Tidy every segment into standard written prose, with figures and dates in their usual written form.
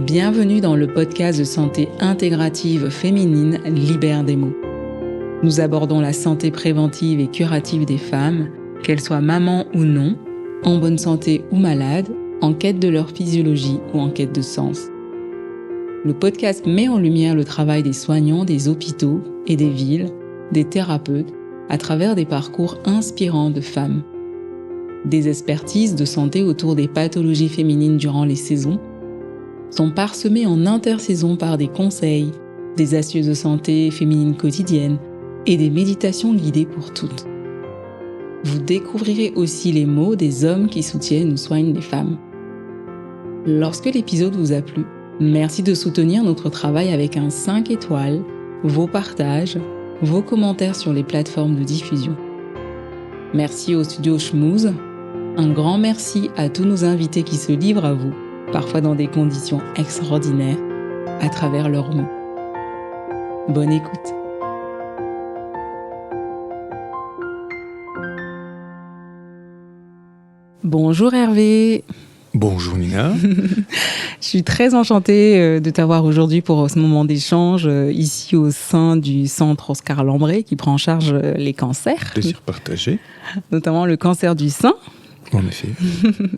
Bienvenue dans le podcast de santé intégrative féminine Libère des mots. Nous abordons la santé préventive et curative des femmes, qu'elles soient mamans ou non, en bonne santé ou malades, en quête de leur physiologie ou en quête de sens. Le podcast met en lumière le travail des soignants des hôpitaux et des villes, des thérapeutes, à travers des parcours inspirants de femmes. Des expertises de santé autour des pathologies féminines durant les saisons sont parsemées en intersaison par des conseils, des astuces de santé féminine quotidienne et des méditations guidées pour toutes. Vous découvrirez aussi les mots des hommes qui soutiennent ou soignent les femmes. Lorsque l'épisode vous a plu, merci de soutenir notre travail avec un 5 étoiles, vos partages, vos commentaires sur les plateformes de diffusion. Merci au studio Schmooze. Un grand merci à tous nos invités qui se livrent à vous, parfois dans des conditions extraordinaires, à travers leurs mots. Bonne écoute. Bonjour Hervé. Bonjour Nina. Je suis très enchantée de t'avoir aujourd'hui pour ce moment d'échange ici au sein du centre Oscar Lambré qui prend en charge les cancers. Plaisir partagé. Notamment le cancer du sein. En effet.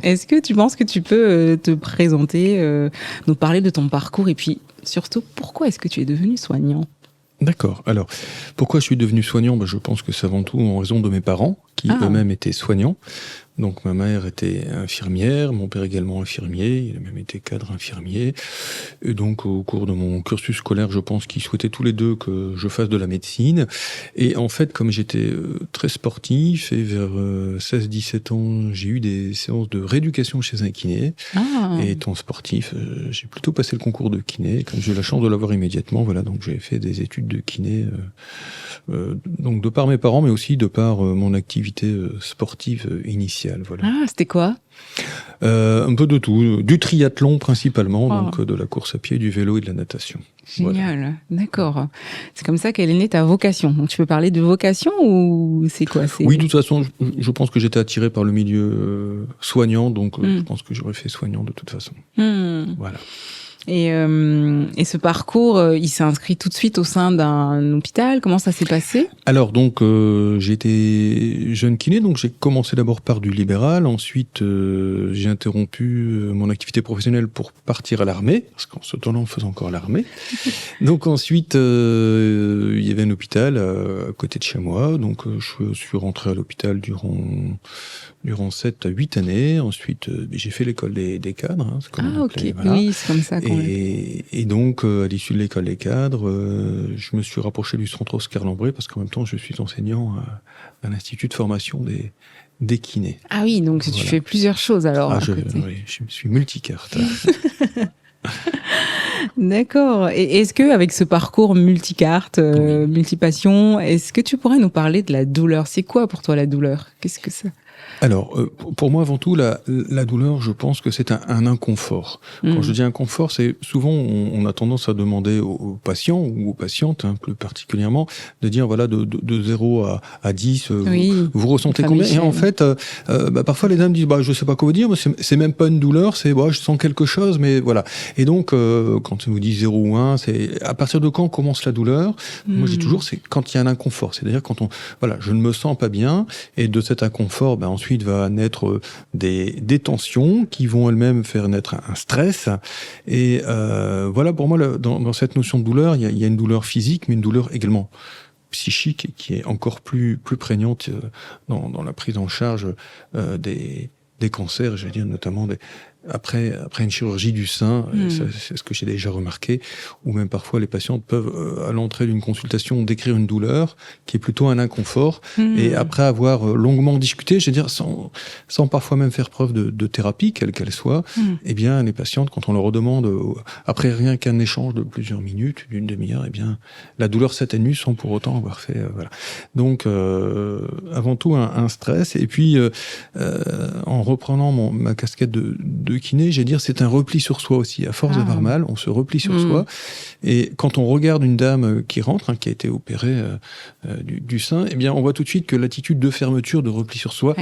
Est-ce que tu penses que tu peux te présenter, nous parler de ton parcours et puis surtout pourquoi est-ce que tu es devenu soignant ? D'accord. Alors, pourquoi je suis devenu soignant ? Je pense que c'est avant tout en raison de mes parents qui eux-mêmes étaient soignants. Donc ma mère était infirmière, mon père également infirmier, il a même été cadre infirmier. Et donc au cours de mon cursus scolaire, je pense qu'ils souhaitaient tous les deux que je fasse de la médecine. Et en fait, comme j'étais très sportif, et vers 16-17 ans, j'ai eu des séances de rééducation chez un kiné. Et étant sportif, j'ai plutôt passé le concours de kiné. Comme j'ai eu la chance de l'avoir immédiatement, voilà, donc j'ai fait des études de kiné. Donc de par mes parents, mais aussi de par mon activité sportive initiale. Voilà. Ah, c'était quoi ? Un peu de tout, du triathlon principalement, donc de la course à pied, du vélo et de la natation. Génial, voilà. D'accord. C'est comme ça qu'elle est née ta vocation. Donc tu peux parler de vocation ou c'est quoi ? Oui, de toute façon, je pense que j'étais attiré par le milieu soignant, donc je pense que j'aurais fait soignant de toute façon. Voilà. Et ce parcours, il s'est inscrit tout de suite au sein d'un hôpital. Comment ça s'est passé ? Alors donc j'étais jeune kiné, donc j'ai commencé d'abord par du libéral. Ensuite j'ai interrompu mon activité professionnelle pour partir à l'armée, parce qu'en ce temps-là on faisait encore l'armée. Donc ensuite il y avait un hôpital à côté de chez moi, donc je suis rentré à l'hôpital durant 7 à 8 années. Ensuite, j'ai fait l'école des cadres. Ok. Voilà. Oui, c'est comme ça qu'on et donc, à l'issue de l'école des cadres, je me suis rapproché du centre Oscar Lambré parce qu'en même temps, je suis enseignant à l'Institut de formation des kinés. Ah oui, donc tu fais plusieurs choses alors. Oui, je suis multicarte. D'accord. Et est-ce que avec ce parcours multicarte, multipassion, est-ce que tu pourrais nous parler de la douleur ? C'est quoi pour toi la douleur ? Qu'est-ce que c'est ? Alors, pour moi, avant tout, la douleur, je pense que c'est un inconfort. Quand je dis inconfort, c'est souvent, on a tendance à demander aux patients ou aux patientes, plus particulièrement, de dire, voilà, de 0 à 10, vous ressentez combien ? Et en fait, parfois, les dames disent, je sais pas quoi vous dire, mais c'est même pas une douleur, c'est, je sens quelque chose, mais voilà. Et donc, quand on vous dit 0 ou 1, c'est à partir de quand commence la douleur ? Moi, je dis toujours, c'est quand il y a un inconfort. C'est-à-dire quand je ne me sens pas bien, et de cet inconfort, ensuite va naître des tensions qui vont elles-mêmes faire naître un stress. Et voilà, pour moi, dans cette notion de douleur, il y a une douleur physique, mais une douleur également psychique qui est encore plus prégnante dans la prise en charge des cancers, je veux dire notamment après une chirurgie du sein, c'est ce que j'ai déjà remarqué, ou même parfois les patientes peuvent, à l'entrée d'une consultation, décrire une douleur qui est plutôt un inconfort, et après avoir longuement discuté, je veux dire, sans parfois même faire preuve de thérapie, quelle qu'elle soit, eh bien, les patientes, quand on leur redemande, après rien qu'un échange de plusieurs minutes, d'une demi-heure, eh bien, la douleur s'atténue sans pour autant avoir fait, voilà. Donc, avant tout, un stress, et puis, en reprenant ma casquette de de kiné, j'allais dire, c'est un repli sur soi aussi. À force d'avoir mal, on se replie sur soi. Et quand on regarde une dame qui rentre, qui a été opérée du sein, eh bien, on voit tout de suite que l'attitude de fermeture, de repli sur soi,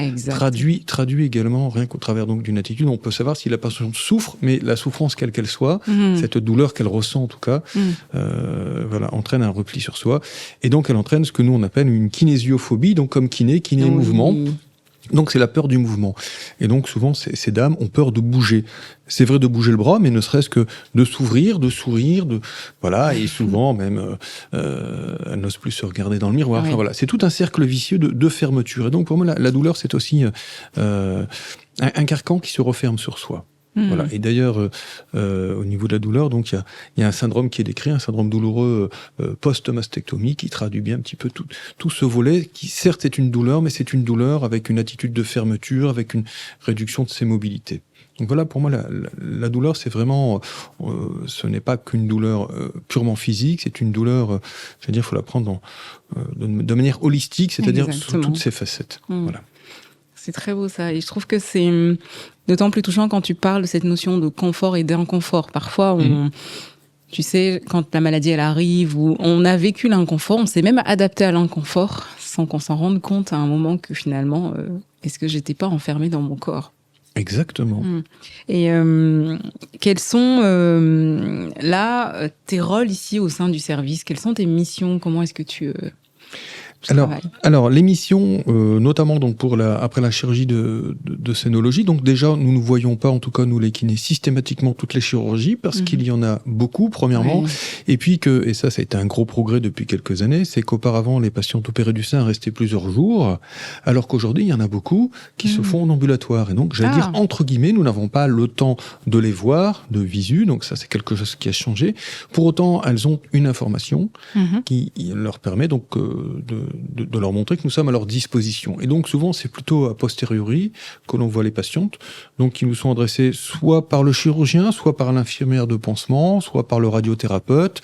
traduit également, rien qu'au travers donc d'une attitude, on peut savoir si la personne souffre, mais la souffrance quelle qu'elle soit, cette douleur qu'elle ressent en tout cas, entraîne un repli sur soi. Et donc, elle entraîne ce que nous on appelle une kinésiophobie, donc comme kiné mouvement. Donc c'est la peur du mouvement. Et donc souvent ces dames ont peur de bouger. C'est vrai de bouger le bras, mais ne serait-ce que de s'ouvrir, de sourire, et souvent même elles n'osent plus se regarder dans le miroir. Enfin, voilà, c'est tout un cercle vicieux de fermeture. Et donc pour moi la douleur c'est aussi un carcan qui se referme sur soi. Voilà. Et d'ailleurs, au niveau de la douleur, donc il y a un syndrome qui est décrit, un syndrome douloureux post-mastectomie, qui traduit bien un petit peu tout ce volet, qui certes est une douleur, mais c'est une douleur avec une attitude de fermeture, avec une réduction de ses mobilités. Donc voilà, pour moi, la douleur, c'est vraiment, ce n'est pas qu'une douleur purement physique, c'est une douleur, il faut la prendre de manière holistique, c'est-à-dire sous toutes ses facettes. Voilà. C'est très beau ça, et je trouve que c'est d'autant plus touchant quand tu parles de cette notion de confort et d'inconfort. Parfois, tu sais, quand la maladie elle arrive, ou on a vécu l'inconfort, on s'est même adapté à l'inconfort sans qu'on s'en rende compte à un moment que finalement, est-ce que j'étais pas enfermée dans mon corps ? Exactement. Et quels sont là tes rôles ici au sein du service ? Quelles sont tes missions ? Comment est-ce que tu Alors l'émission, notamment donc après la chirurgie de scénologie, donc déjà nous ne voyons pas, en tout cas nous les kinés, systématiquement toutes les chirurgies parce qu'il y en a beaucoup premièrement, et puis et ça a été un gros progrès depuis quelques années, c'est qu'auparavant les patients opérés du sein restaient plusieurs jours, alors qu'aujourd'hui il y en a beaucoup qui se font en ambulatoire, et donc j'allais dire entre guillemets, nous n'avons pas le temps de les voir de visu, donc ça c'est quelque chose qui a changé. Pour autant elles ont une information qui leur permet donc de leur montrer que nous sommes à leur disposition. Et donc souvent c'est plutôt a posteriori que l'on voit les patientes, donc qui nous sont adressées soit par le chirurgien, soit par l'infirmière de pansement, soit par le radiothérapeute,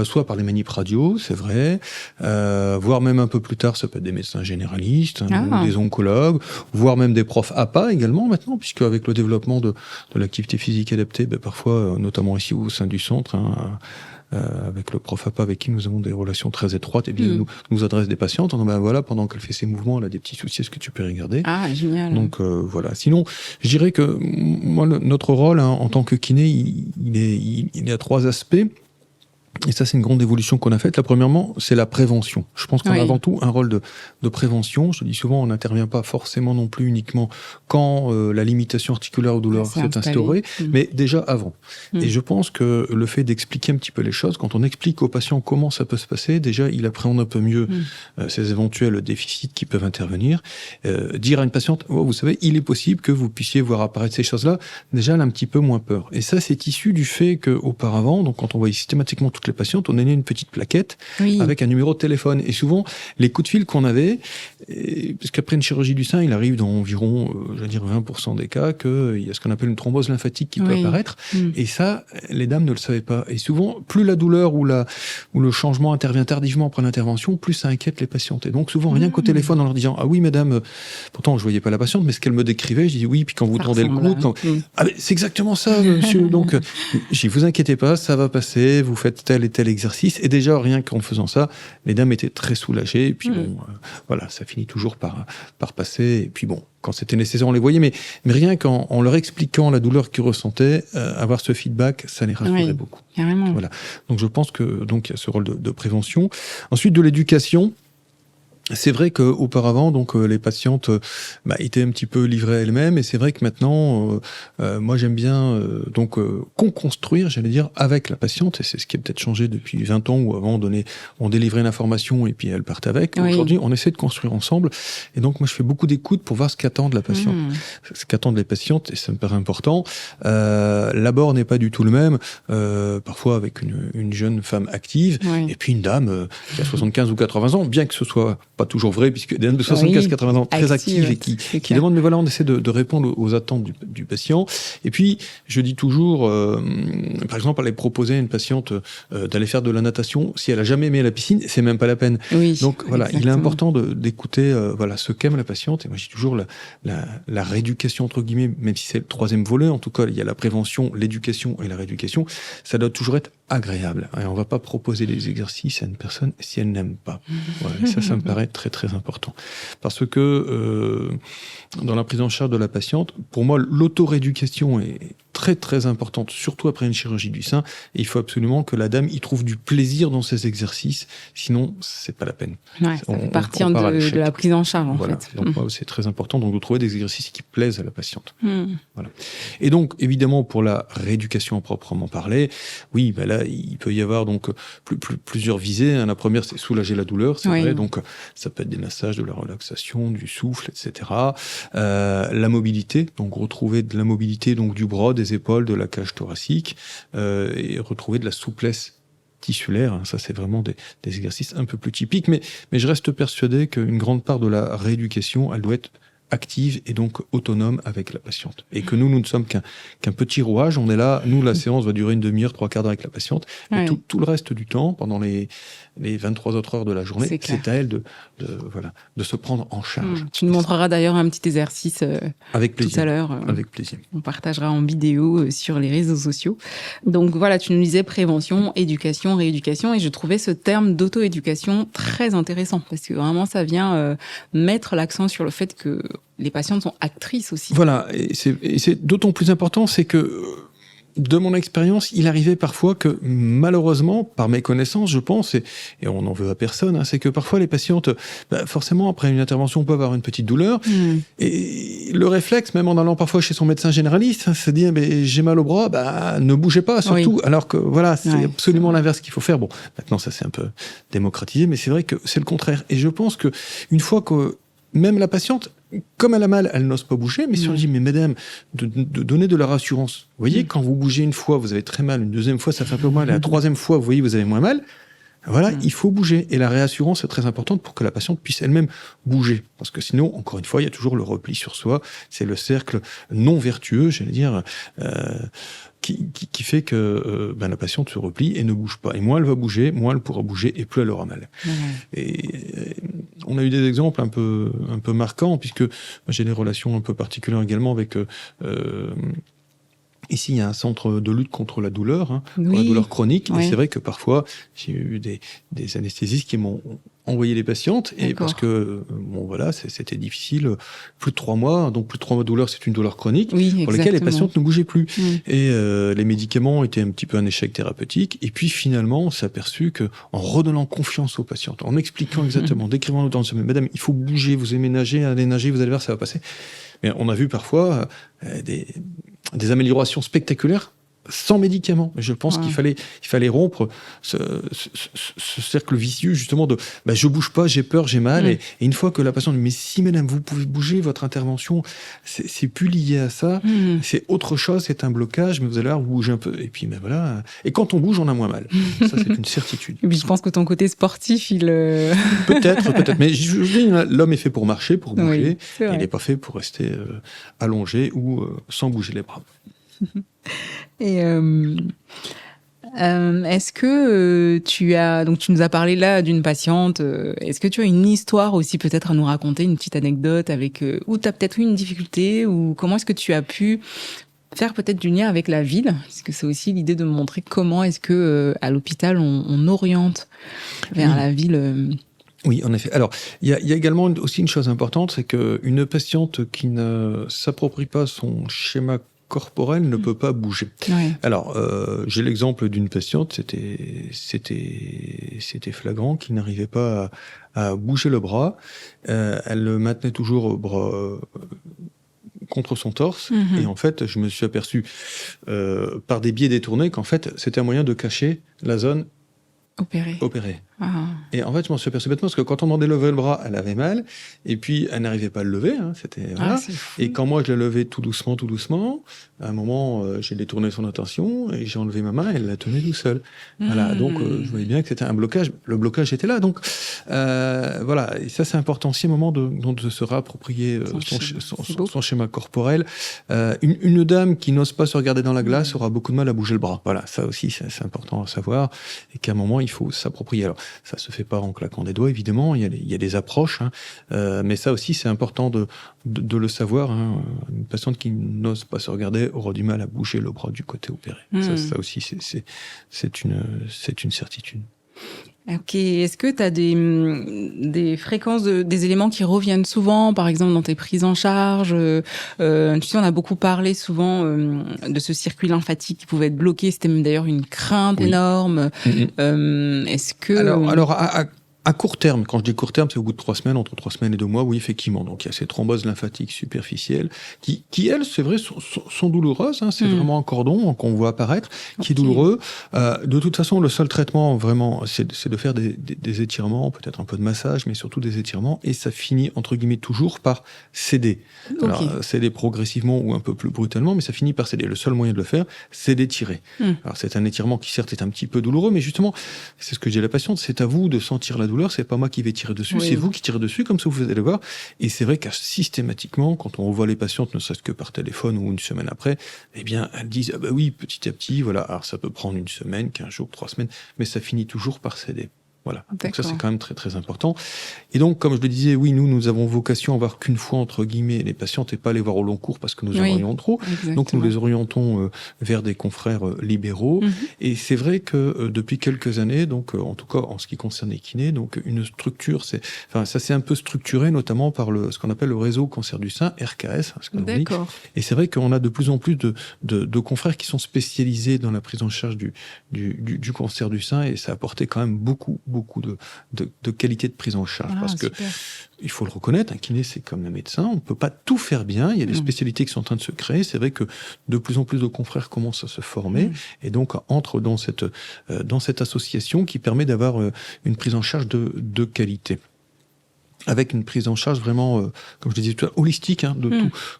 soit par les manip radio, c'est vrai, voire même un peu plus tard ça peut être des médecins généralistes, des oncologues, voire même des profs APA également maintenant, puisque avec le développement de l'activité physique adaptée, parfois notamment ici au sein du centre, avec le prof APA avec qui nous avons des relations très étroites, et bien nous adresse des patientes en disant pendant qu'elle fait ses mouvements elle a des petits soucis, est-ce que tu peux regarder ? Génial. Donc voilà, sinon je dirais que moi notre rôle en tant que kiné il a 3 aspects. Et ça, c'est une grande évolution qu'on a faite. Là, premièrement, c'est la prévention. Je pense qu'on a avant tout un rôle de prévention. Je dis souvent, on n'intervient pas forcément non plus uniquement quand la limitation articulaire ou douleur s'est instaurée, mais déjà avant. Et je pense que le fait d'expliquer un petit peu les choses, quand on explique au patient comment ça peut se passer, déjà, il appréhende un peu mieux ces éventuels déficits qui peuvent intervenir. Dire à une patiente, vous savez, il est possible que vous puissiez voir apparaître ces choses-là, déjà, elle a un petit peu moins peur. Et ça, c'est issu du fait qu'auparavant, donc quand on voyait systématiquement toutes les patientes, on donnait une petite plaquette avec un numéro de téléphone. Et souvent, les coups de fil qu'on avait, parce qu'après une chirurgie du sein, il arrive dans environ, 20% des cas, qu'il y a ce qu'on appelle une thrombose lymphatique qui peut apparaître. Et ça, les dames ne le savaient pas. Et souvent, plus la douleur ou le changement intervient tardivement après l'intervention, plus ça inquiète les patientes. Et donc souvent, rien qu'au téléphone, en leur disant « Ah oui, madame, pourtant je voyais pas la patiente, mais ce qu'elle me décrivait, je dis oui, puis quand vous tendez le cou, ah mais c'est exactement ça, monsieur. Donc, je dis, vous inquiétez pas, ça va passer, vous faites tel et tel exercice, et déjà rien qu'en faisant ça, les dames étaient très soulagées, et puis voilà, ça finit toujours par passer, et puis bon, quand c'était nécessaire, on les voyait, mais rien qu'en leur expliquant la douleur qu'ils ressentaient, avoir ce feedback, ça les rassurait beaucoup. Carrément. Voilà. Donc je pense que il y a ce rôle de prévention. Ensuite, de l'éducation. C'est vrai qu'auparavant, donc les patientes étaient un petit peu livrées à elles-mêmes, et c'est vrai que maintenant, moi j'aime bien co-construire, j'allais dire, avec la patiente, et c'est ce qui a peut-être changé depuis 20 ans, où avant on délivrait l'information et puis elle partait avec. Aujourd'hui, on essaie de construire ensemble, et donc moi je fais beaucoup d'écoute pour voir ce qu'attendent la patiente, ce qu'attendent les patientes, et ça me paraît important. L'abord n'est pas du tout le même, parfois avec une jeune femme active, et puis une dame qui a 75 ou 80 ans, bien que ce soit pas toujours vrai, puisque des dames de 75-80 ans très actives et qui demandent, mais voilà, on essaie de répondre aux attentes du patient. Et puis, je dis toujours, par exemple, aller proposer à une patiente d'aller faire de la natation, si elle a jamais aimé la piscine, c'est même pas la peine. Oui, donc voilà, exactement. Il est important d'écouter voilà, ce qu'aime la patiente. Et moi, je dis toujours la rééducation, entre guillemets, même si c'est le troisième volet, en tout cas, il y a la prévention, l'éducation et la rééducation, ça doit toujours être agréable. Et on va pas proposer des exercices à une personne si elle n'aime pas. Voilà, et ça me paraît très très important. Parce que dans la prise en charge de la patiente, pour moi, l'auto-rééducation est très très importante, surtout après une chirurgie du sein. Et il faut absolument que la dame y trouve du plaisir dans ces exercices, sinon c'est pas la peine. Ouais, ça fait partie de la prise en charge, en fait. Donc c'est très important donc, de trouver des exercices qui plaisent à la patiente. Voilà. Et donc, évidemment, pour la rééducation à proprement parler, oui, ben là, il peut y avoir donc plusieurs visées. La première, c'est soulager la douleur, c'est vrai. Donc, ça peut être des massages, de la relaxation, du souffle, etc. La mobilité, donc retrouver de la mobilité donc du bras, des épaules, de la cage thoracique, et retrouver de la souplesse tissulaire. Ça, c'est vraiment des exercices un peu plus typiques. Mais je reste persuadé qu'une grande part de la rééducation, elle doit être active et donc autonome avec la patiente. Et que nous ne sommes qu'un petit rouage. On est là, nous, la séance va durer une demi-heure, 3/4 d'heure avec la patiente. Mais tout le reste du temps, pendant les 23 autres heures de la journée, c'est à elle de se prendre en charge. Tu nous montreras d'ailleurs un petit exercice avec plaisir, tout à l'heure. Avec plaisir. On partagera en vidéo sur les réseaux sociaux. Donc voilà, tu nous disais prévention, éducation, rééducation. Et je trouvais ce terme d'auto-éducation très intéressant parce que vraiment, ça vient mettre l'accent sur le fait que les patientes sont actrices aussi. Voilà, et c'est d'autant plus important, c'est que de mon expérience, il arrivait parfois que, malheureusement, par mes connaissances, je pense, et on n'en veut à personne, c'est que parfois les patientes, forcément, après une intervention, peuvent avoir une petite douleur. Et le réflexe, même en allant parfois chez son médecin généraliste, c'est de dire j'ai mal au bras, ne bougez pas, surtout. Alors que voilà, c'est absolument l'inverse qu'il faut faire. Bon, maintenant, ça c'est un peu démocratisé, mais c'est vrai que c'est le contraire. Et je pense que une fois que même la patiente, comme elle a mal, elle n'ose pas bouger, mais si on dit, mais mesdames, de donner de la rassurance. Vous voyez, quand vous bougez une fois, vous avez très mal, une deuxième fois, ça fait un peu mal, et la troisième fois, vous voyez, vous avez moins mal. Voilà, il faut bouger. Et la réassurance est très importante pour que la patiente puisse elle-même bouger. Parce que sinon, encore une fois, il y a toujours le repli sur soi. C'est le cercle non vertueux, j'allais dire, qui fait que la patiente se replie et ne bouge pas. Et moins elle va bouger, moins elle pourra bouger et plus elle aura mal. Et on a eu des exemples un peu marquants, puisque j'ai des relations un peu particulières également avec... Ici, il y a un centre de lutte contre la douleur, pour la douleur chronique. Et c'est vrai que parfois, j'ai eu des anesthésistes qui m'ont envoyé les patientes, et parce que, c'était difficile. Plus de 3 mois, donc plus de 3 mois de douleur, c'est une douleur chronique, pour laquelle les patientes ne bougeaient plus. Et les médicaments étaient un petit peu un échec thérapeutique. Et puis finalement, on s'est aperçu que, en redonnant confiance aux patientes, en expliquant exactement, décrivant le temps, madame, il faut bouger, vous aimez nager, allez nager, vous allez voir, ça va passer. Mais on a vu parfois des améliorations spectaculaires sans médicaments. Je pense qu'il fallait rompre ce cercle vicieux, justement, de je bouge pas, j'ai peur, j'ai mal. Et une fois que la patiente dit, mais si madame, vous pouvez bouger, votre intervention, c'est plus lié à ça, c'est autre chose, c'est un blocage, mais vous allez voir, vous bougez un peu. Et puis, voilà. Et quand on bouge, on a moins mal. Ça, c'est une certitude. Et puis, je pense que ton côté sportif, il... Peut-être. Mais je dis, l'homme est fait pour marcher, pour bouger. Il n'est pas fait pour rester allongé ou sans bouger les bras. Et est-ce que tu nous as parlé là d'une patiente, est-ce que tu as une histoire aussi peut-être à nous raconter, une petite anecdote avec où tu as peut-être eu une difficulté, ou comment est-ce que tu as pu faire peut-être du lien avec la ville, parce que c'est aussi l'idée de montrer comment est-ce que à l'hôpital on oriente vers la ville. Oui, en effet. Alors, il y a également aussi une chose importante, c'est qu'une patiente qui ne s'approprie pas son schéma corporel ne peut pas bouger. Alors, j'ai l'exemple d'une patiente, c'était flagrant, qui n'arrivait pas à bouger le bras. Elle le maintenait toujours au bras contre son torse. Et en fait, je me suis aperçu par des biais détournés qu'en fait, c'était un moyen de cacher la zone opéré. Ah. Et en fait, je m'en suis aperçu bêtement parce que quand on demandait de lever le bras, elle avait mal. Et puis, elle n'arrivait pas à le lever. Voilà. C'est fou. Et quand moi, je l'ai levé tout doucement, à un moment, j'ai détourné son attention et j'ai enlevé ma main et elle la tenait tout seul. Voilà. Donc, je voyais bien que c'était un blocage. Le blocage était là. Donc, voilà. Et ça, c'est important aussi, un moment de se réapproprier son schéma corporel. Une dame qui n'ose pas se regarder dans la glace aura beaucoup de mal à bouger le bras. Voilà. Ça aussi, c'est important à savoir. Et qu'à un moment, il faut s'approprier. Alors, ça se fait pas en claquant des doigts, évidemment. Il y a des approches, mais ça aussi, c'est important de le savoir. Une patiente qui n'ose pas se regarder aura du mal à bouger le bras du côté opéré. Ça aussi, c'est une certitude. Ok, est-ce que tu as des fréquences, des éléments qui reviennent souvent, par exemple dans tes prises en charge tu sais, on a beaucoup parlé souvent de ce circuit lymphatique qui pouvait être bloqué, c'était même d'ailleurs une crainte énorme. Est-ce que... Alors à court terme, quand je dis court terme, c'est au bout de 3 semaines, entre 3 semaines et 2 mois, oui, effectivement. Donc, il y a ces thromboses lymphatiques superficielles qui elles, c'est vrai, sont douloureuses. C'est vraiment un cordon qu'on voit apparaître, qui est douloureux. De toute façon, le seul traitement, vraiment, c'est de faire des étirements, peut-être un peu de massage, mais surtout des étirements, et ça finit, entre guillemets, toujours par céder. Alors, céder progressivement ou un peu plus brutalement, mais ça finit par céder. Le seul moyen de le faire, c'est d'étirer. Alors, c'est un étirement qui, certes, est un petit peu douloureux, mais justement, c'est ce que j'ai à la patiente, c'est à vous de sentir la douleur, c'est pas moi qui vais tirer dessus, c'est vous qui tirez dessus, comme ça vous allez voir. Et c'est vrai que systématiquement, quand on revoit les patientes, ne serait-ce que par téléphone ou une semaine après, eh bien, elles disent, ah bah oui, petit à petit, voilà. Alors ça peut prendre 1 semaine, 15 jours, 3 semaines, mais ça finit toujours par céder. Voilà. Donc ça, c'est quand même très, très important. Et donc, comme je le disais, oui, nous avons vocation à voir qu'une fois, entre guillemets, les patientes et pas les voir au long cours parce que nous en voyons trop. Exactement. Donc, nous les orientons vers des confrères libéraux. Et c'est vrai que depuis quelques années, donc, en tout cas, en ce qui concerne les kinés, donc, une structure, ça s'est un peu structuré, notamment par ce qu'on appelle le réseau cancer du sein, RKS, ce qu'on dit. Et c'est vrai qu'on a de plus en plus de confrères qui sont spécialisés dans la prise en charge du cancer du sein et ça a apporté quand même beaucoup de qualité de prise en charge. Parce que, il faut le reconnaître, un kiné, c'est comme un médecin, on ne peut pas tout faire bien, il y a des spécialités qui sont en train de se créer, c'est vrai que de plus en plus de confrères commencent à se former, et donc entrent dans cette association qui permet d'avoir une prise en charge de qualité. Avec une prise en charge vraiment, comme je le disais tout à l'heure, holistique,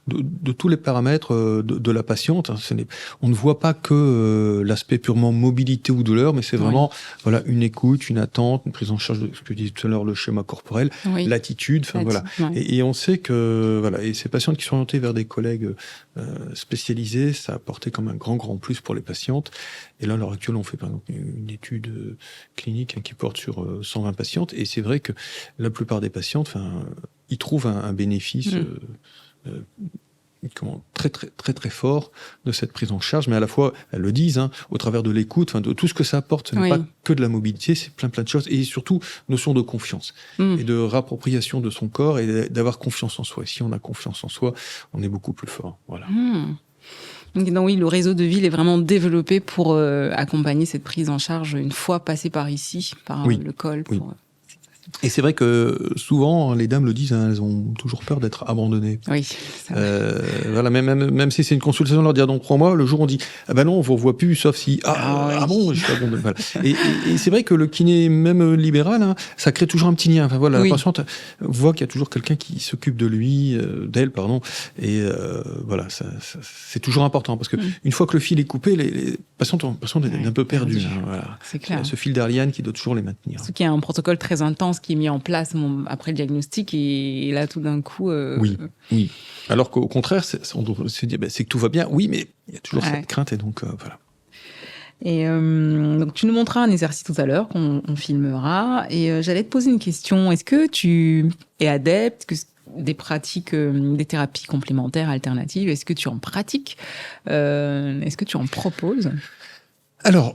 de tous les paramètres de la patiente. On ne voit pas que l'aspect purement mobilité ou douleur, mais c'est vraiment voilà, une écoute, une attente, une prise en charge de ce que je disais tout à l'heure, le schéma corporel, l'attitude, voilà. Et on sait que voilà, et ces patientes qui sont orientées vers des collègues spécialisés, ça a apporté comme un grand plus pour les patientes. Et là, à l'heure actuelle, on fait par exemple une étude clinique qui porte sur 120 patientes, et c'est vrai que la plupart des patients, ils trouvent un bénéfice très fort de cette prise en charge, mais à la fois, elles le disent, au travers de l'écoute, de tout ce que ça apporte, ce n'est pas que de la mobilité, c'est plein de choses, et surtout, notion de confiance, et de réappropriation de son corps, et d'avoir confiance en soi. Et si on a confiance en soi, on est beaucoup plus fort. Voilà. Donc oui, le réseau de ville est vraiment développé pour accompagner cette prise en charge une fois passé par ici, par le col. Et c'est vrai que souvent, les dames le disent, elles ont toujours peur d'être abandonnées. Oui. Voilà, même si c'est une consultation, leur dire dans 3 mois, le jour on dit, ah ben non, on vous revoit plus, sauf si, bon, je suis abandonnée. Voilà. Et c'est vrai que le kiné, même libéral, ça crée toujours un petit lien. Enfin voilà, la patiente voit qu'il y a toujours quelqu'un qui s'occupe de d'elle, pardon. Et voilà, c'est toujours important parce que une fois que le fil est coupé, les patientes sont un peu perdues. Voilà. C'est clair. Ce fil d'Ariane qui doit toujours les maintenir. Surtout qu'il y a un protocole très intense qui est mis en place après le diagnostic et là tout d'un coup oui. Alors qu'au contraire on se dit c'est que tout va bien, mais il y a toujours cette crainte et donc voilà. Et donc tu nous montras un exercice tout à l'heure qu'on filmera et j'allais te poser une question. Est-ce que tu es adepte des pratiques, des thérapies complémentaires alternatives? Est-ce que tu en pratiques? Est-ce que tu en proposes? Alors,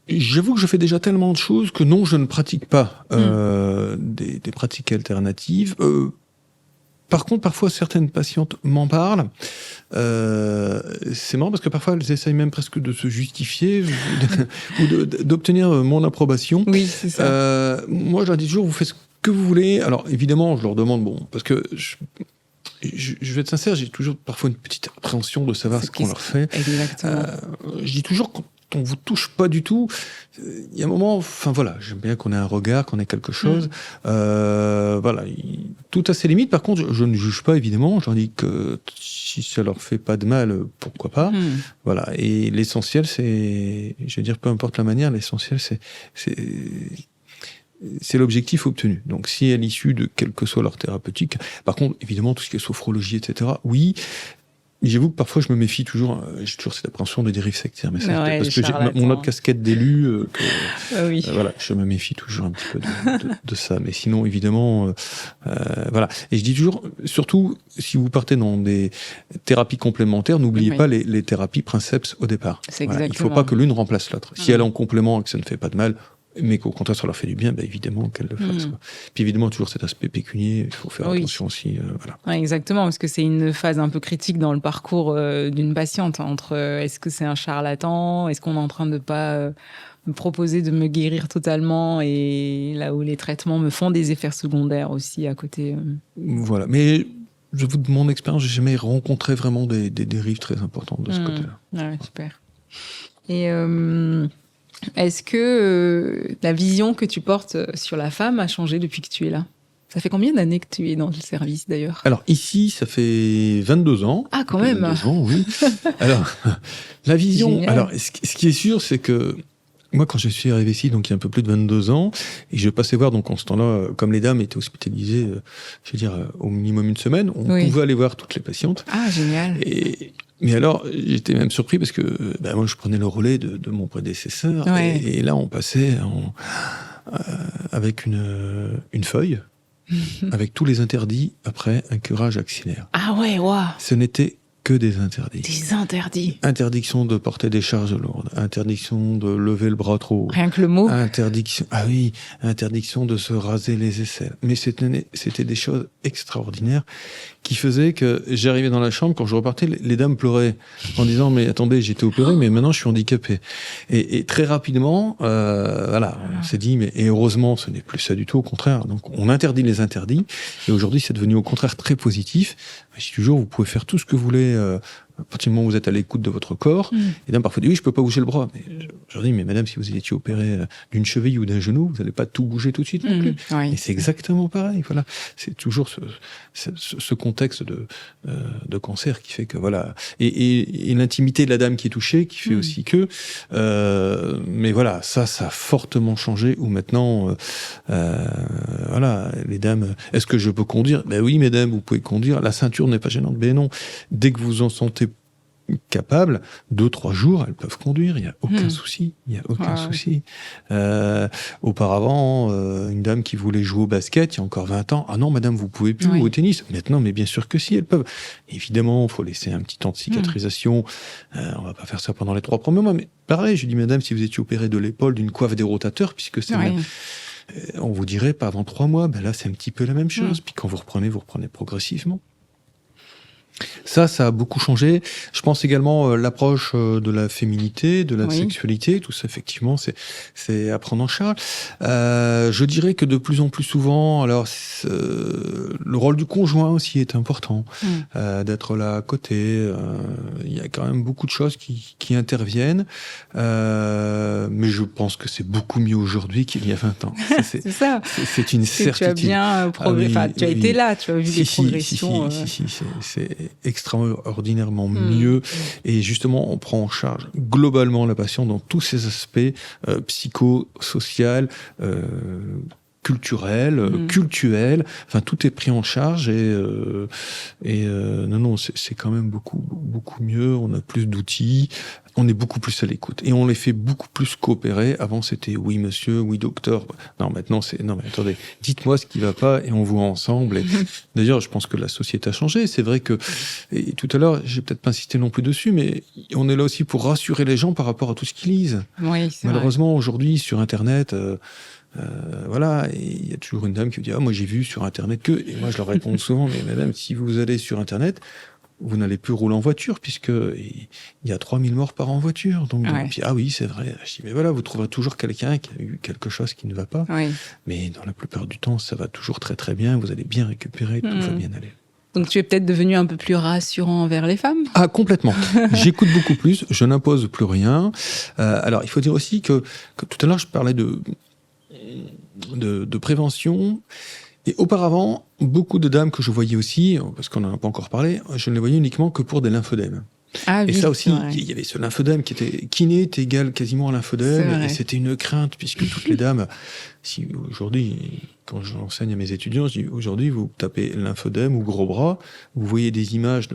j'avoue que je fais déjà tellement de choses que non, je ne pratique pas des pratiques alternatives. Par contre, parfois, certaines patientes m'en parlent. C'est marrant parce que parfois, elles essayent même presque de se justifier ou d'obtenir mon approbation. Oui, c'est ça. Moi, je leur dis toujours, vous faites ce que vous voulez. Alors, évidemment, je leur demande, parce que... Je vais être sincère, j'ai toujours parfois une petite appréhension de savoir ce qu'on leur fait. Exactement. Je dis toujours, on vous touche pas du tout, il y a un moment, enfin voilà, j'aime bien qu'on ait un regard, qu'on ait quelque chose. Voilà, tout a ses limites. Par contre, je ne juge pas évidemment. J'en dis que si ça leur fait pas de mal, pourquoi pas. Voilà. Et l'essentiel, c'est, je veux dire, peu importe la manière, l'essentiel, c'est l'objectif obtenu. Donc, si à l'issue de quelle que soit leur thérapeutique, par contre, évidemment, tout ce qui est sophrologie, etc., oui. J'avoue que parfois je me méfie toujours, j'ai toujours cette appréhension de dérive sectaire, mais ça, parce que j'ai mon autre casquette d'élu, voilà, je me méfie toujours un petit peu de ça. Mais sinon, évidemment, voilà. Et je dis toujours, surtout si vous partez dans des thérapies complémentaires, n'oubliez pas les thérapies princeps au départ. Voilà. Il ne faut pas que l'une remplace l'autre. Si elle est en complément et que ça ne fait pas de mal, mais qu'au contraire ça leur fait du bien, évidemment qu'elles le fassent. Puis évidemment toujours cet aspect pécunier, il faut faire attention aussi. Voilà. Ouais, exactement, parce que c'est une phase un peu critique dans le parcours d'une patiente, entre est-ce que c'est un charlatan, est-ce qu'on est en train de pas me proposer de me guérir totalement, et là où les traitements me font des effets secondaires aussi à côté. Voilà, mais je vous de mon expérience, j'ai jamais rencontré vraiment des dérives très importantes de ce côté-là. Ouais, super. Et est-ce que la vision que tu portes sur la femme a changé depuis que tu es là ? Ça fait combien d'années que tu es dans le service, d'ailleurs ? Alors, ici, ça fait 22 ans. Ah, quand même ! 22 ans, oui. Alors, la vision... Génial. Alors, ce qui est sûr, c'est que moi, quand je suis arrivé ici, donc il y a un peu plus de 22 ans, et je passais voir, donc en ce temps-là, comme les dames étaient hospitalisées, je veux dire, au minimum une semaine, on pouvait aller voir toutes les patientes. Ah, génial. Mais alors, j'étais même surpris parce que moi, je prenais le relais de mon prédécesseur. Ouais. Et là, on passait avec une feuille avec tous les interdits après un curage axillaire. Ah ouais, waouh. Ce n'était que des interdits. Des interdits. Interdiction de porter des charges lourdes, interdiction de lever le bras trop haut. Rien que le mot. Interdiction de se raser les aisselles. Mais c'était des choses extraordinaires qui faisaient que j'arrivais dans la chambre, quand je repartais, les dames pleuraient en disant « Mais attendez, j'ai été opéré, mais maintenant je suis handicapé. » Et très rapidement, voilà, on s'est dit « Mais et heureusement, ce n'est plus ça du tout, au contraire. » Donc on interdit les interdits, et aujourd'hui c'est devenu au contraire très positif. Je dis toujours, vous pouvez faire tout ce que vous voulez, à partir du moment où vous êtes à l'écoute de votre corps. Et dames parfois disent « Oui, je peux pas bouger le bras. » Mais je leur dis « Mais madame, si vous étiez opéré d'une cheville ou d'un genou, vous n'allez pas tout bouger tout de suite non plus. » Et c'est exactement pareil. Voilà, c'est toujours ce contexte de cancer qui fait que voilà, et l'intimité de la dame qui est touchée qui fait aussi que, mais voilà, ça a fortement changé. Où maintenant, voilà, les dames, est-ce que je peux conduire ? Ben oui, mesdames, vous pouvez conduire. La ceinture n'est pas gênante. Ben non, dès que vous en sentez capables, 2-3 jours, elles peuvent conduire, il n'y a aucun souci, il n'y a aucun souci. Auparavant, une dame qui voulait jouer au basket, il y a encore 20 ans, ah non, madame, vous pouvez plus, ou au tennis. Maintenant, mais bien sûr que si, elles peuvent. Évidemment, il faut laisser un petit temps de cicatrisation, on va pas faire ça pendant les 3 premiers mois, mais pareil, je dis, madame, si vous étiez opérée de l'épaule, d'une coiffe des rotateurs, puisque c'est même, on vous dirait pas avant 3 mois, ben là, c'est un petit peu la même chose, puis quand vous reprenez progressivement. Ça a beaucoup changé. Je pense également l'approche de la féminité, de la sexualité, tout ça effectivement, c'est à prendre en charge. Je dirais que de plus en plus souvent, alors le rôle du conjoint aussi est important, d'être là à côté. Il y a quand même beaucoup de choses qui interviennent, mais je pense que c'est beaucoup mieux aujourd'hui qu'il y a 20 ans. C'est ça. C'est une certitude. Tu as bien progressé. Tu as été là, tu as vu les progressions. C'est extraordinairement mieux, et justement on prend en charge globalement la patiente dans tous ses aspects psychosocial, culturel, cultuel, enfin tout est pris en charge, et non, c'est quand même beaucoup mieux. On a plus d'outils, on est beaucoup plus à l'écoute, et on les fait beaucoup plus coopérer. Avant c'était oui monsieur, oui docteur. Non, maintenant c'est non mais attendez, dites-moi ce qui va pas et on voit ensemble. Et d'ailleurs, je pense que la société a changé. C'est vrai que, et tout à l'heure, j'ai peut-être pas insisté non plus dessus, mais on est là aussi pour rassurer les gens par rapport à tout ce qu'ils lisent. Oui, c'est malheureusement, aujourd'hui, sur Internet, voilà, il y a toujours une dame qui me dit « Ah, moi j'ai vu sur Internet que... » Et moi je leur réponds souvent « Mais madame, si vous allez sur Internet, vous n'allez plus rouler en voiture, puisque il y a 3000 morts par an en voiture. » Donc, puis, ah oui, c'est vrai. Je dis « Mais voilà, vous trouverez toujours quelqu'un qui a eu quelque chose qui ne va pas. » Mais dans la plupart du temps, ça va toujours très très bien, vous allez bien récupérer, tout va bien aller. Donc tu es peut-être devenu un peu plus rassurant envers les femmes ? Ah, complètement. J'écoute beaucoup plus, je n'impose plus rien. Alors, il faut dire aussi que tout à l'heure, je parlais de prévention. Et auparavant, beaucoup de dames que je voyais aussi, parce qu'on n'en a pas encore parlé, je ne les voyais uniquement que pour des lymphœdèmes. Ah, et oui, ça aussi, il y avait ce lymphœdème qui est égal quasiment à lymphodème, et c'était une crainte, puisque toutes les dames, si aujourd'hui, quand j'enseigne à mes étudiants, je dis aujourd'hui, vous tapez lymphodème ou gros bras, vous voyez des images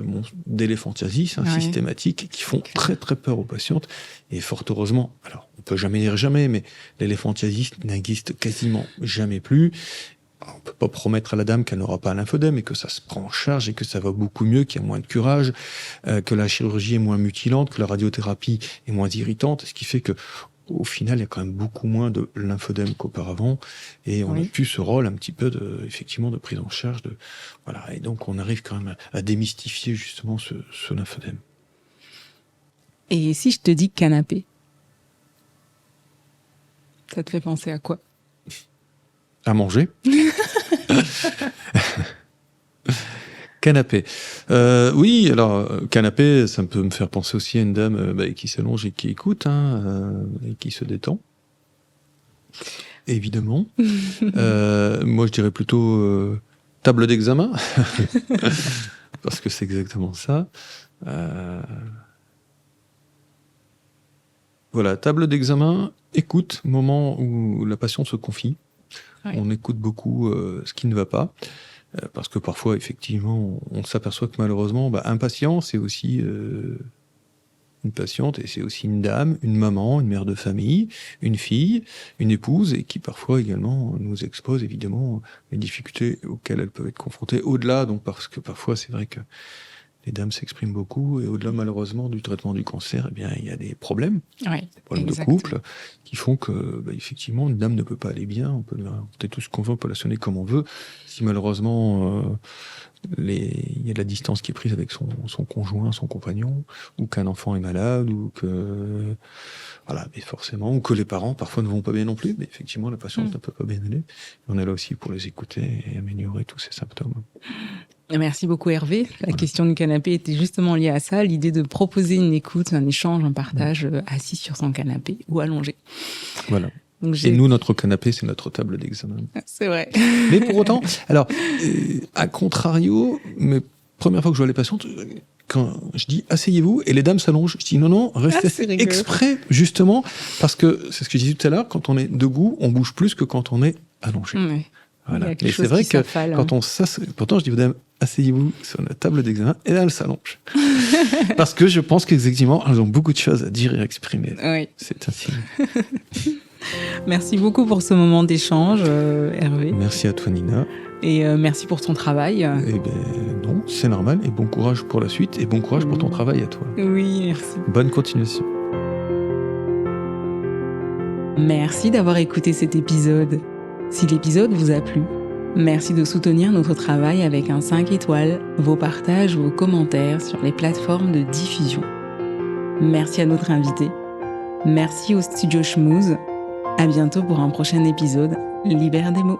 d'éléphantiasis systématiques qui font très très peur aux patientes, et fort heureusement, alors on peut jamais dire jamais, mais l'éléphantiasis n'existe quasiment jamais plus. On ne peut pas promettre à la dame qu'elle n'aura pas un lymphodème et que ça se prend en charge et que ça va beaucoup mieux, qu'il y a moins de curage, que la chirurgie est moins mutilante, que la radiothérapie est moins irritante, ce qui fait que au final, il y a quand même beaucoup moins de lymphodème qu'auparavant et on a plus ce rôle un petit peu effectivement de prise en charge. Voilà. Et donc, on arrive quand même à démystifier justement ce lymphodème. Et si je te dis canapé, ça te fait penser à quoi ? À manger. Canapé. Oui, alors, canapé, ça peut me faire penser aussi à une dame qui s'allonge et qui écoute, et qui se détend. Évidemment. Moi, je dirais plutôt table d'examen. Parce que c'est exactement ça. Voilà, table d'examen, écoute, moment où la patiente se confie. On écoute beaucoup ce qui ne va pas, parce que parfois, effectivement, on s'aperçoit que malheureusement, un patient, c'est aussi une patiente, et c'est aussi une dame, une maman, une mère de famille, une fille, une épouse, et qui parfois également nous expose évidemment les difficultés auxquelles elles peuvent être confrontées, au-delà, donc parce que parfois, c'est vrai que les dames s'expriment beaucoup, et au-delà malheureusement du traitement du cancer, eh bien il y a des problèmes, des problèmes de couple, qui font que effectivement une dame ne peut pas aller bien. On peut raconter tout ce qu'on veut, on peut la sonner comme on veut. Si malheureusement il y a de la distance qui est prise avec son conjoint, son compagnon, ou qu'un enfant est malade, ou que voilà, mais forcément, ou que les parents parfois ne vont pas bien non plus, mais effectivement la patiente ne peut pas bien aller. On est là aussi pour les écouter et améliorer tous ces symptômes. Merci beaucoup Hervé. La question du canapé était justement liée à ça, l'idée de proposer une écoute, un échange, un partage assis sur son canapé ou allongé. Voilà. Donc, et nous, notre canapé, c'est notre table d'examen. C'est vrai. Mais pour autant, alors, à contrario, mes premières fois que je vois les patientes, quand je dis asseyez-vous et les dames s'allongent, je dis non, restez assis exprès, justement, parce que c'est ce que je disais tout à l'heure, quand on est debout, on bouge plus que quand on est allongé. Oui. Voilà. Et c'est vrai que quand on s'assied, pourtant je dis aux dames, asseyez-vous sur la table d'examen, et là elles s'allongent. Parce que je pense qu'effectivement, elles ont beaucoup de choses à dire et à exprimer. Oui. C'est ainsi. Merci beaucoup pour ce moment d'échange, Hervé. Merci à toi, Nina. Et merci pour ton travail. Eh bien, non, c'est normal. Et bon courage pour la suite, et bon courage pour ton travail à toi. Oui, merci. Bonne continuation. Merci d'avoir écouté cet épisode. Si l'épisode vous a plu, merci de soutenir notre travail avec un 5 étoiles, vos partages, vos commentaires sur les plateformes de diffusion. Merci à notre invité. Merci au studio Schmooze. À bientôt pour un prochain épisode Libère des mots.